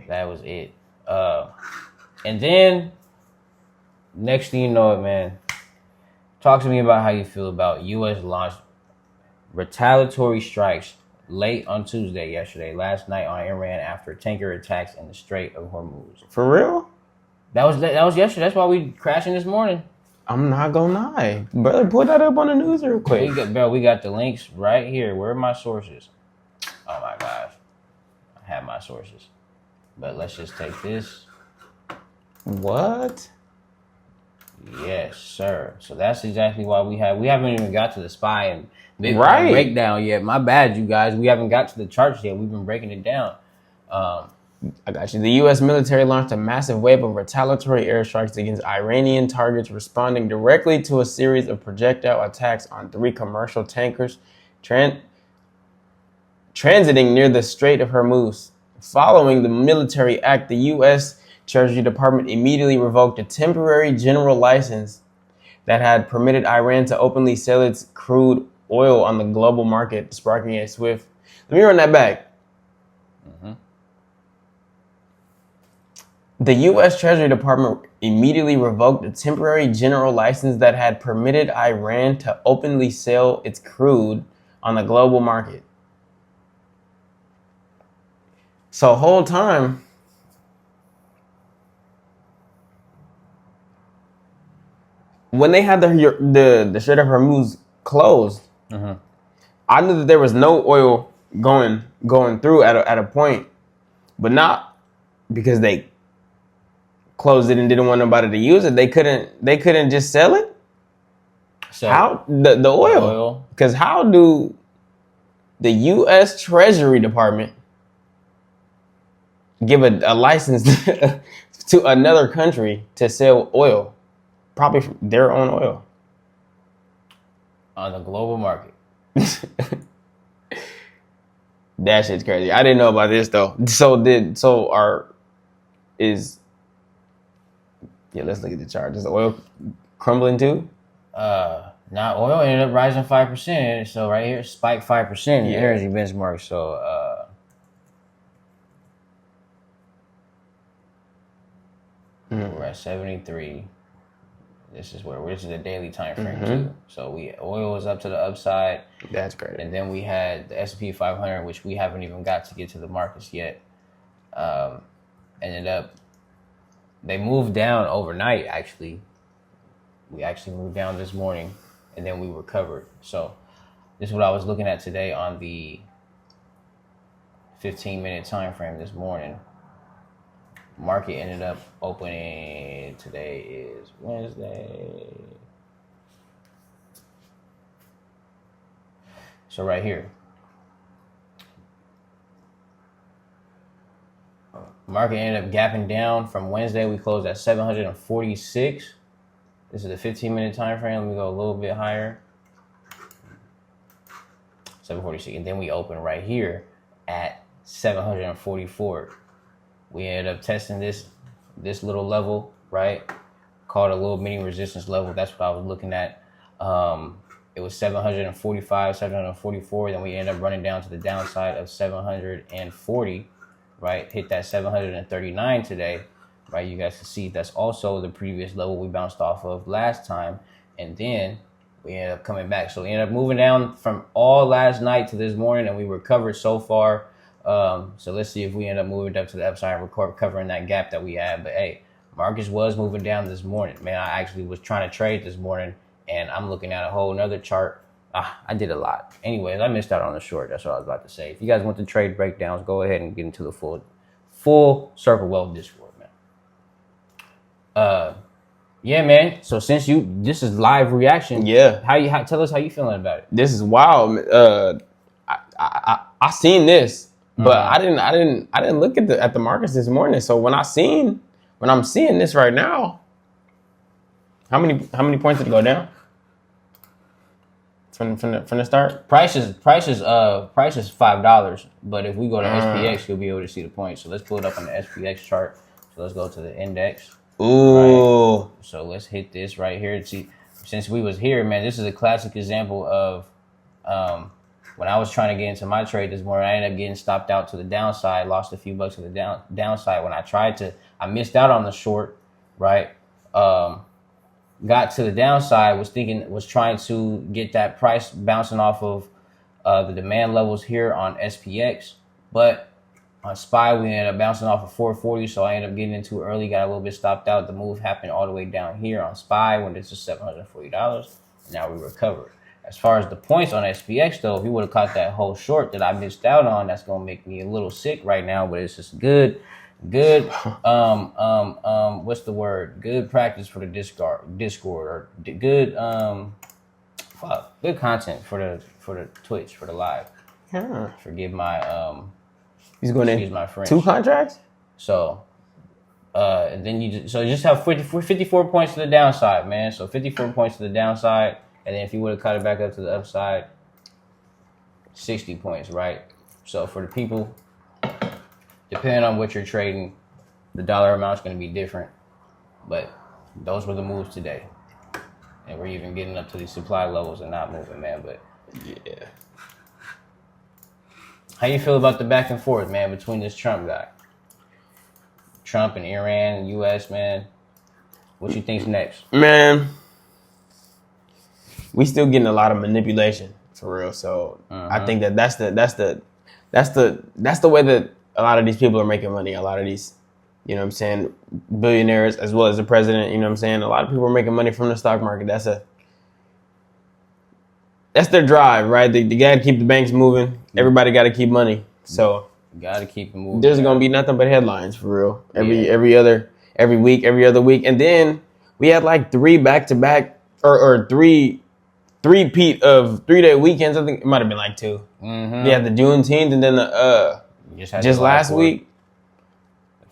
That was it. And then next thing you know it, man, talk to me about how you feel about U.S. launched retaliatory strikes late on Tuesday last night on Iran after tanker attacks in the Strait of Hormuz. For real? That was yesterday. That's why we crashing this morning. I'm not gonna lie, brother. Put that up on the news real quick. We got the links right here. Where are my sources? Oh my gosh, I have my sources. But let's just take this. What? Yes, sir. So that's exactly why we haven't even got to the SPY and Right. breakdown yet. My bad, you guys. We haven't got to the charts yet. We've been breaking it down. I got you. The U.S. military launched a massive wave of retaliatory airstrikes against Iranian targets, responding directly to a series of projectile attacks on 3 commercial tankers transiting near the Strait of Hormuz. Following the military act, the U.S. Treasury Department immediately revoked a temporary general license that had permitted Iran to openly sell its crude oil on the global market, sparking a swift... Let me run that back. The U.S. Treasury Department immediately revoked a temporary general license that had permitted Iran to openly sell its crude on the global market. So whole time, when they had the Strait of Hormuz closed, I knew that there was no oil going through at a point, but not because they closed it and didn't want nobody to use it. They couldn't just sell it. So how the oil? Because how do the U.S. Treasury Department give a license to another country to sell oil, probably their own oil, on the global market? That shit's crazy. I didn't know about this though. Let's look at the chart. Is the oil crumbling too? Not oil ended up rising 5%. So right here, spiked 5% in the energy benchmark. So we're at 73. This is the daily time frame too. So oil was up to the upside. That's great. And then we had the S&P 500, which we haven't even got to get to the markets yet. Ended up, they moved down overnight. Actually, we actually moved down this morning, and then we recovered. So this is what I was looking at today on the 15-minute time frame this morning. Market ended up opening, today is Wednesday. So right here, market ended up gapping down from Wednesday. We closed at 746. This is the 15-minute time frame. Let me go a little bit higher. 746, and then we open right here at 744. We ended up testing this little level, right? Called a little mini resistance level. That's what I was looking at. It was 745, 744. Then we ended up running down to the downside of 740, right? Hit that 739 today, right? You guys can see that's also the previous level we bounced off of last time. And then we ended up coming back. So we ended up moving down from all last night to this morning, and we recovered so far. So let's see if we end up moving up to the upside and covering that gap that we had. But hey, markets was moving down this morning. Man, I actually was trying to trade this morning, and I'm looking at a whole nother chart. I did a lot. Anyways, I missed out on the short. That's what I was about to say. If you guys want the trade breakdowns, go ahead and get into the full Circle Wealth Discord, man. Yeah, man. So since this is live reaction. Yeah. Tell us how you feeling about it. This is wild. I seen this, but I didn't look at the markets this morning. So when I'm seeing this right now, how many points did it go down from the start? Price is $5, but if we go to SPX, you'll be able to see the points. So let's pull it up on the SPX chart. So let's go to the index. Ooh. Right. So let's hit this right here and see. Since we was here, man, this is a classic example of when I was trying to get into my trade this morning, I ended up getting stopped out to the downside, lost a few bucks to the downside. When I missed out on the short, right? Got to the downside, was trying to get that price bouncing off of the demand levels here on SPX, but on SPY we ended up bouncing off of 440, so I ended up getting in too early, got a little bit stopped out. The move happened all the way down here on SPY when it's just $740. Now we recovered. As far as the points on SPX though, if you would have caught that whole short that I missed out on, that's gonna make me a little sick right now, but it's just good what's the word? Good practice for the Discord, or good good content for the Twitch, for the live. Yeah. Forgive my He's going excuse in my French. 2 contracts? So and then you just have 54 points to the downside, man. So 54 points to the downside, and then if you would have cut it back up to the upside, 60 points, right? So for the people, depending on what you're trading, the dollar amount is going to be different. But those were the moves today. And we're even getting up to these supply levels and not moving, man. But Yeah. how you feel about the back and forth, man, between this Trump guy? Trump and Iran and U.S., man. What you think's next? Man, we still getting a lot of manipulation for real. So I think that's the way that a lot of these people are making money. A lot of these, you know what I'm saying, billionaires as well as the president, you know what I'm saying? A lot of people are making money from the stock market. That's their drive, right? They got to keep the banks moving. Everybody got to keep money. So You got to keep it moving. there's going to be nothing but headlines for real. Every other week. And then we had like 3 back-to-back or 3 repeat of 3-day weekends. I think it might have been like 2. Mm-hmm. We had the Juneteenth and then just last week.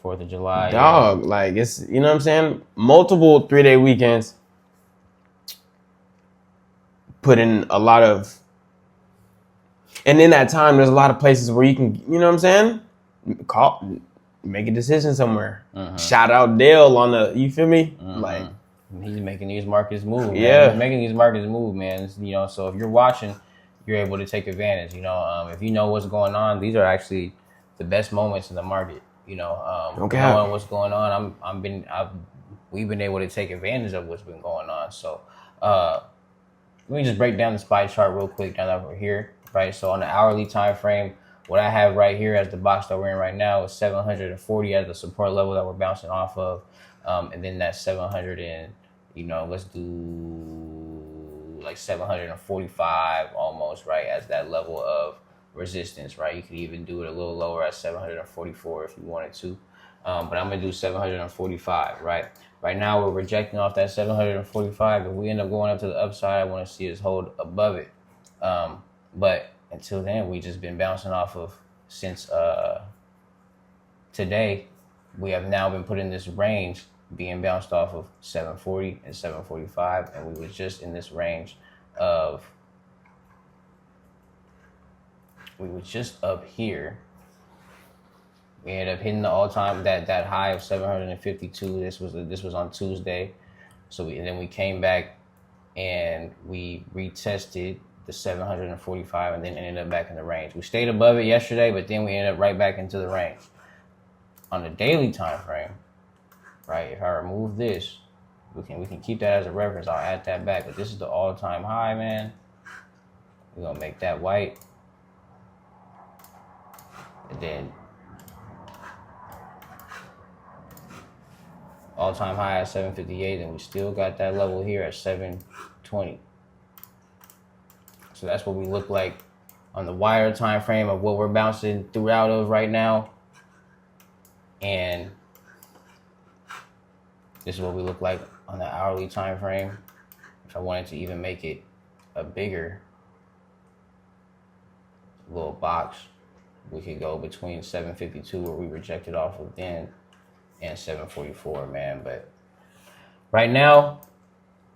4th of July. Dog, like it's, you know what I'm saying? Multiple 3-day weekends put in a lot of, and in that time, there's a lot of places where you can, you know what I'm saying? Make a decision somewhere. Shout out Dale on the, you feel me? Like, he's making these markets move. Man. Yeah. He's making these markets move, man. You know, so if you're watching, you're able to take advantage. You know, if you know what's going on, these are actually the best moments in the market. You know, knowing what's going on, we've been able to take advantage of what's been going on. So, let me just break down the SPY chart real quick now that we're here, right? So on the hourly time frame, what I have right here as the box that we're in right now is 740 as the support level that we're bouncing off of, and then that 700 and, you know, let's do like 745 almost, right, as that level of resistance, right? You could even do it a little lower at 744 if you wanted to, but I'm gonna do 745, right? Right now we're rejecting off that 745. If we end up going up to the upside, I want to see us hold above it, but until then we just been bouncing off of since today. We have now been put in this range, being bounced off of 740 and 745, and we were just in this range of, we were just up here. We ended up hitting the all-time that high of 752. This was on Tuesday, so and then we came back and we retested the 745, and then ended up back in the range. We stayed above it yesterday, but then we ended up right back into the range. On the daily time frame, right? If I remove this, we can keep that as a reference. I'll add that back, but this is the all-time high, man. We're gonna make that white. And then all-time high at 758, and we still got that level here at 720. So that's what we look like on the wider time frame of what we're bouncing throughout of right now. And this is what we look like on the hourly time frame. If I wanted to even make it a bigger little box, we could go between 752, where we rejected off of then, and 744, man. But right now,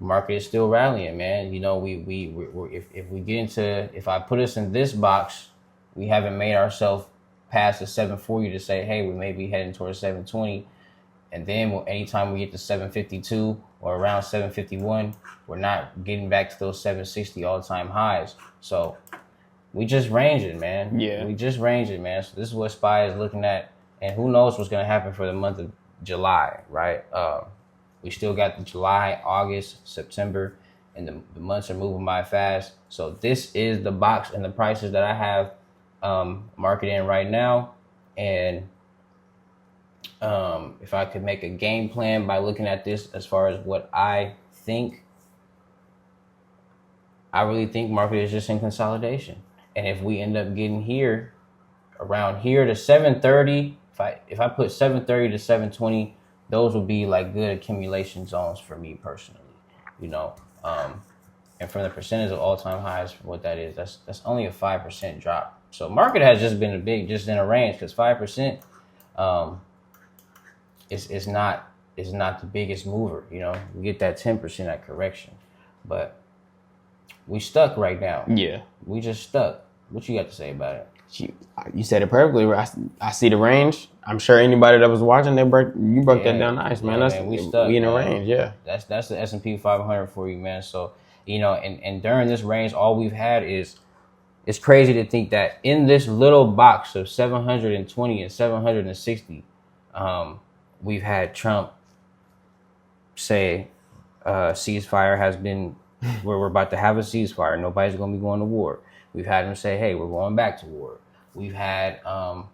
market is still rallying, man. You know, if we get into, if I put us in this box, we haven't made ourselves past the 740 to say, hey, we may be heading towards 720. And then anytime we get to 752 or around 751, we're not getting back to those 760 all-time highs. So we just ranging, man. Yeah. We just ranging, man. So this is what SPY is looking at, and who knows what's gonna happen for the month of July, right? We still got the July, August, September, and the months are moving by fast. So this is the box and the prices that I have marketed in right now. And if I could make a game plan by looking at this as far as what I think, I really think market is just in consolidation. And if we end up getting here, around here to 730, if I put 730 to 720, those would be like good accumulation zones for me personally, you know. And from the percentage of all-time highs, for what that is, that's only a 5% drop. So market has just been just in a range, because 5% is not the biggest mover, you know. We get that 10% at correction, but we stuck right now. Yeah. We just stuck. What you got to say about it? You said it perfectly. I see the range. I'm sure anybody that was watching, you broke that down nice, man. Yeah, man, we stuck. We in the man. range, yeah. That's the S&P 500 for you, man. So, you know, and during this range, all we've had is, it's crazy to think that in this little box of 720 and 760, we've had Trump say ceasefire has been, we're about to have a ceasefire. Nobody's going to be going to war. We've had him say, hey, we're going back to war. We've had Micron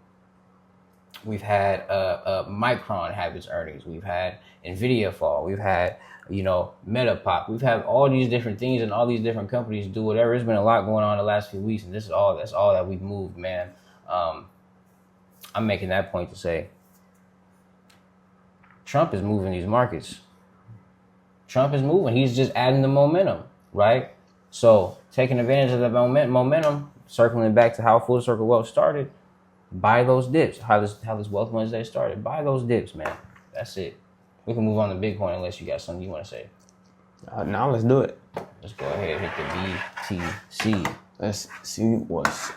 have its earnings. We've had Nvidia fall. We've had, you know, Meta pop. We've had all these different things and all these different companies do whatever. There's been a lot going on the last few weeks, and that's all that we've moved, man. I'm making that point to say Trump is moving these markets. Trump is moving. He's just adding the momentum, right? So taking advantage of the momentum, circling back to how Full Circle Wealth started, buy those dips. How this Wealth Wednesday started. Buy those dips, man. That's it. We can move on to Bitcoin unless you got something you want to say. Now let's do it. Let's go ahead and hit the BTC. Let's see what's